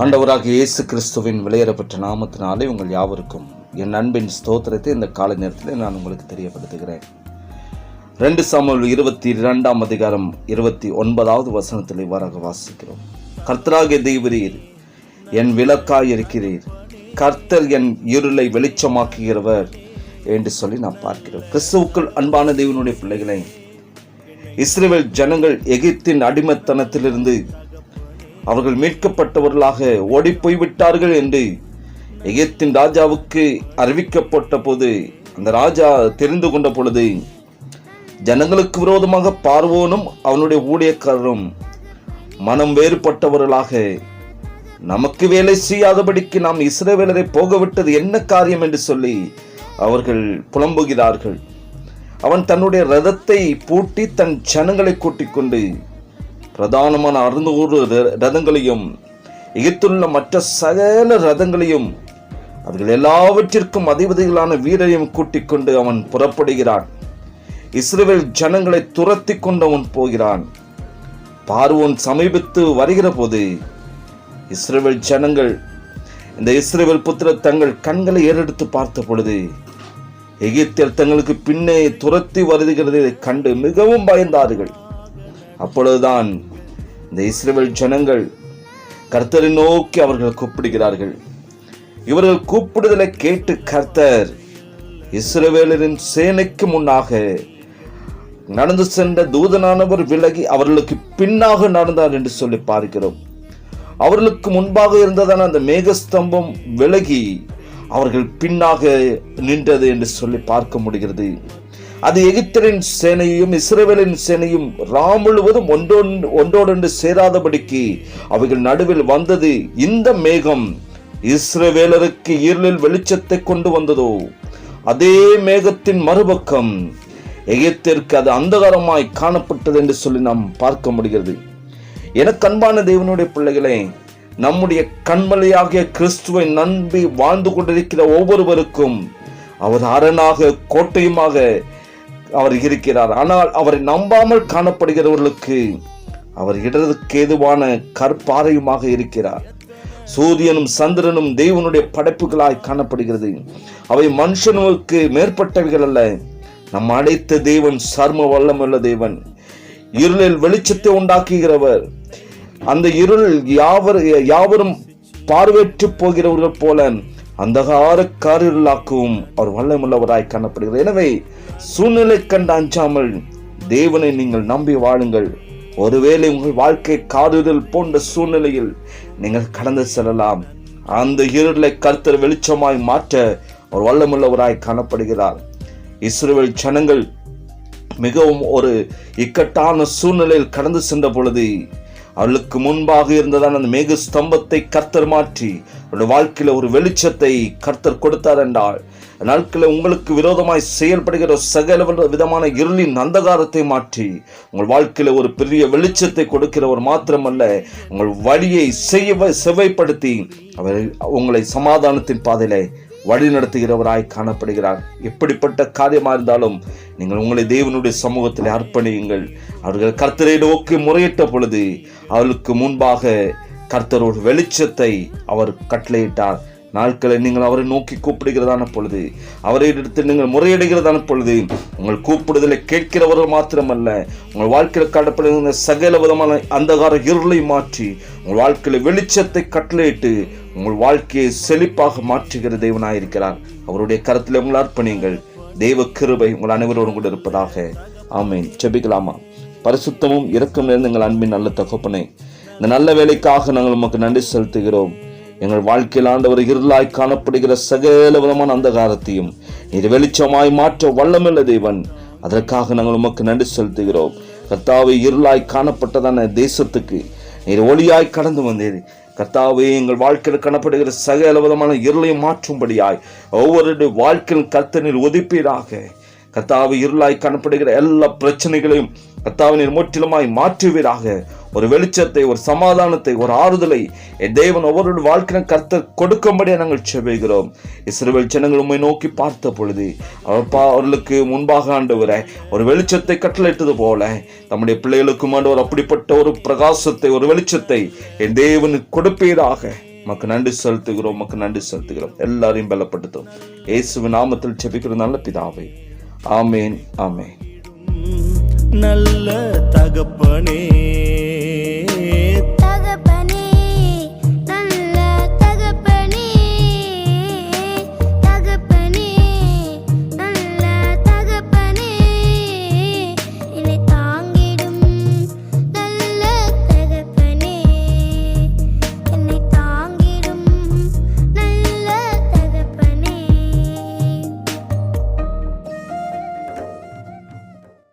ஆண்டவராகிய இயேசு கிறிஸ்துவின் விலையேறப்பட்ட நாமத்தினாலே உங்கள் யாவருக்கும் என் அன்பின் ஸ்தோத்திரத்தை இந்த காலை நேரத்தில் நான் உங்களுக்கு தெரியப்படுத்துகிறேன். 2 சாமுவேல் 22 அதிகாரம் 29வது வசனத்தில் இவ்வாறாக வாசிக்கிறோம். கர்த்தராகிய தேவரீர் என் விளக்காய் இருக்கிறீர், கர்த்தர் என் இருளை வெளிச்சமாக்குகிறவர் என்று சொல்லி நாம் பார்க்கிறோம். கிறிஸ்துவுக்குள் அன்பான தேவனுடைய பிள்ளைகளை, இஸ்ரவேல் ஜனங்கள் எகிப்தின் அடிமைத்தனத்திலிருந்து அவர்கள் மீட்கப்பட்டவர்களாக ஓடி போய்விட்டார்கள் என்று எகிப்தின் ராஜாவுக்கு அறிவிக்கப்பட்ட போது, அந்த ராஜா தெரிந்து கொண்ட பொழுது, ஜனங்களுக்கு விரோதமாக பார்வோனும் அவனுடைய ஊழியக்காரரும் மனம் வேறுபட்டவர்களாக, நமக்கு வேலை செய்யாதபடிக்கு நாம் இஸ்ரவேலரை போகவிட்டது என்ன காரியம் என்று சொல்லி அவர்கள் புலம்புகிறார்கள். அவன் தன்னுடைய ரதத்தை பூட்டி தன் ஜனங்களை கூட்டிக் கொண்டு பிரதானமான 600 ரதங்களையும் எகிப்துள்ள மற்ற சகல ரதங்களையும் அவர்கள் எல்லாவற்றிற்கும் அதிபதிகளான வீரரையும் கூட்டிக் கொண்டு அவன் புறப்படுகிறான். இஸ்ரவேல் ஜனங்களை துரத்தி கொண்டு அவன் போகிறான். பார்வோன் சமீபித்து வருகிற போது இஸ்ரவேல் ஜனங்கள், இந்த இஸ்ரவேல் புத்திரர் தங்கள் கண்களை ஏறெடுத்து பார்த்த பொழுது எகிப்தியர் தங்களுக்கு பின்னே துரத்தி வருகிறதை கண்டு மிகவும் பயந்தார்கள். அப்பொழுதுதான் இந்த இஸ்ரவேல் ஜனங்கள் கர்த்தரை நோக்கி அவர்கள் கூப்பிடுகிறார்கள். இவர்கள் கூப்பிடுதலை கேட்டு கர்த்தர் இஸ்ரவேலரின் சேனைக்கு முன்னாக நடந்து சென்ற தூதனானவர் விலகி அவர்களுக்கு பின்னாக நடந்தார் என்று சொல்லி பார்க்கிறோம். அவர்களுக்கு முன்பாக இருந்ததான அந்த மேகஸ்தம்பம் விலகி அவர்கள் பின்னாக நின்றது என்று சொல்லி பார்க்க முடிகிறது. அது எகிப்தியரின் சேனையும் இஸ்ரவேலின் சேனையும் முழுவதும் ஒன்றோடொன்று சேராதபடிக்கு அவைகள் நடுவில் வந்தது. இந்த மேகம் இஸ்ரவேலருக்கு இருளில் வெளிச்சத்தை கொண்டு வந்ததோ, அதே மேகத்தின் மறுபக்கம் எகிப்திற்கு அது அந்தகாரமாய் காணப்பட்டது என்று சொல்லி நாம் பார்க்க முடிகிறது. எனக்கு அன்பான தேவனுடைய பிள்ளைகளே, நம்முடைய கண்மலையாகிய கிறிஸ்துவை நம்பி வாழ்ந்து கொண்டிருக்கிற ஒவ்வொருவருக்கும் அவர் அரணாக கோட்டையுமாக அவர் இருக்கிறார். ஆனால் அவரை நம்பாமல் காணப்படுகிறவர்களுக்கு அவர் இடருக்கு ஏதுவான கற்பாறையுமாக இருக்கிறார். சூரியனும் சந்திரனும் தேவனுடைய படைப்புகளாய் காணப்படுகிறது. அவை மனுஷனுக்கு மேற்பட்டவைகள் அல்ல. நம் அழைத்த தேவன் சர்ம வல்லமுள்ள தேவன், இருளில் வெளிச்சத்தை உண்டாக்குகிறவர். அந்த இருள் யாவரும் பார்வையற்று போகிறவர்கள் போல அந்தகார காரிருளாக்கவும் அவர் வல்லமுள்ளவராய் காணப்படுகிறார். எனவே சூழ்நிலை கண்டு அஞ்சாமல் தேவனை நீங்கள் நம்பி வாழுங்கள். ஒருவேளை உங்கள் வாழ்க்கை காரிருள் போன்ற சூழ்நிலையில் நீங்கள் கடந்து செல்லலாம். அந்த இருளை கர்த்தர் வெளிச்சமாய் மாற்ற அவர் வல்லமுள்ளவராய் காணப்படுகிறார். இஸ்ரவேல் ஜனங்கள் மிகவும் ஒரு இக்கட்டான சூழ்நிலையில் கடந்து சென்ற பொழுது அவளுக்கு முன்பாக இருந்ததான அந்த மேக ஸ்தம்பத்தை கர்த்தர் மாற்றி அவருடைய வாழ்க்கையில ஒரு வெளிச்சத்தை கர்த்தர் கொடுத்தார் என்றால், நாட்களில் உங்களுக்கு விரோதமாய் செயல்படுகிற சகல விதமான இருளின் அந்தகாரத்தை மாற்றி உங்கள் வாழ்க்கையில ஒரு பெரிய வெளிச்சத்தை கொடுக்கிறவர் மாத்திரமல்ல, உங்கள் வழியை செவ்வாய்ப்படுத்தி அவர் உங்களை சமாதானத்தின் பாதையில வழி நடத்துகிறவராய் காணப்படுகிறார். எப்படிப்பட்ட காரியமா இருந்தாலும் நீங்கள் உங்களை தேவனுடைய சமூகத்தில் அர்ப்பணியுங்கள். அவர்கள் கர்த்தரை நோக்கி முறையிட்ட பொழுது அவர்களுக்கு முன்பாக கர்த்தர் ஒரு வெளிச்சத்தை அவர் கட்டளையிட்டார். நாட்களை நீங்கள் அவரை நோக்கி கூப்பிடுகிறதான பொழுது, அவரை எடுத்து நீங்கள் முறையிடுகிறதான பொழுது, உங்கள் கூப்பிடுதலை கேட்கிறவர்கள் மாத்திரமல்ல, உங்கள் வாழ்க்கையில் காணப்படுகிற சகல விதமான அந்தகார இருளை மாற்றி உங்கள் வாழ்க்கையில வெளிச்சத்தை கட்டளையிட்டு உங்கள் வாழ்க்கையை செழிப்பாக மாற்றுகிற தேவனாயிருக்கிறார். அவருடைய கரத்தில் உங்கள் அர்ப்பணியுங்கள். தேவ கிருபை உங்கள் அனைவரோடும் கூட இருப்பதாக. ஆமென். ஜெபிக்கலாமா? பரிசுத்தமும் இரக்கம் நிறைந்த எங்கள் அன்பின் நல்ல தகப்பனே, இந்த நல்ல வேலைக்காக நாங்கள் உமக்கு நன்றி செலுத்துகிறோம். எங்கள் வாழ்க்கையில் ஆண்டவர் இருளாய் காணப்படுகிற சகல விதமான அந்தகாரத்தையும் நீர் வெளிச்சமாய் மாற்ற வல்லமுள்ள தேவன், அதற்காக நாங்கள் உமக்கு நன்றி செலுத்துகிறோம். கர்த்தாவே, இருளாய் காணப்பட்டதான தேசத்துக்கு நீர் ஒளியாய் கடந்து வந்தீர். கர்த்தாவே, எங்கள் வாழ்க்கையில் காணப்படுகிற சகல விதமான இருளையும் மாற்றும்படியாய் ஒவ்வொரு வாழ்க்கையில் கர்த்தர் நீர் ஒதுப்பீராக. கர்த்தாவே, இருளாய் காணப்படுகிற எல்லா பிரச்சனைகளையும் கர்த்தாவே நீர் முற்றிலுமாய் மாற்றுவீராக. ஒரு வெளிச்சத்தை, ஒரு சமாதானத்தை, ஒரு ஆறுதலை என் தேவன் ஒவ்வொரு வாழ்க்கையிலும் கர்த்தர் கொடுக்கும்படியாக நாங்கள் செபிக்கிறோம். இஸ்ரவேல் ஜனங்கள் உம்மை நோக்கி பார்த்த பொழுது அவர்களுக்கு முன்பாக ஆண்டவரே ஒரு வெளிச்சத்தை கட்டளையிட்டது போல நம்முடைய பிள்ளைகளுக்கும் ஆண்டவர் அப்படிப்பட்ட ஒரு பிரகாசத்தை, ஒரு வெளிச்சத்தை என் தேவனுக்கு கொடுப்பீராக. உமக்கு நன்றி செலுத்துகிறோம். எல்லாரையும் பலப்படுத்தும். இயேசுவின் நாமத்தில் ஜெபிக்கிற நல்ல பிதாவே, ஆமேன். நல்ல தகப்பனே.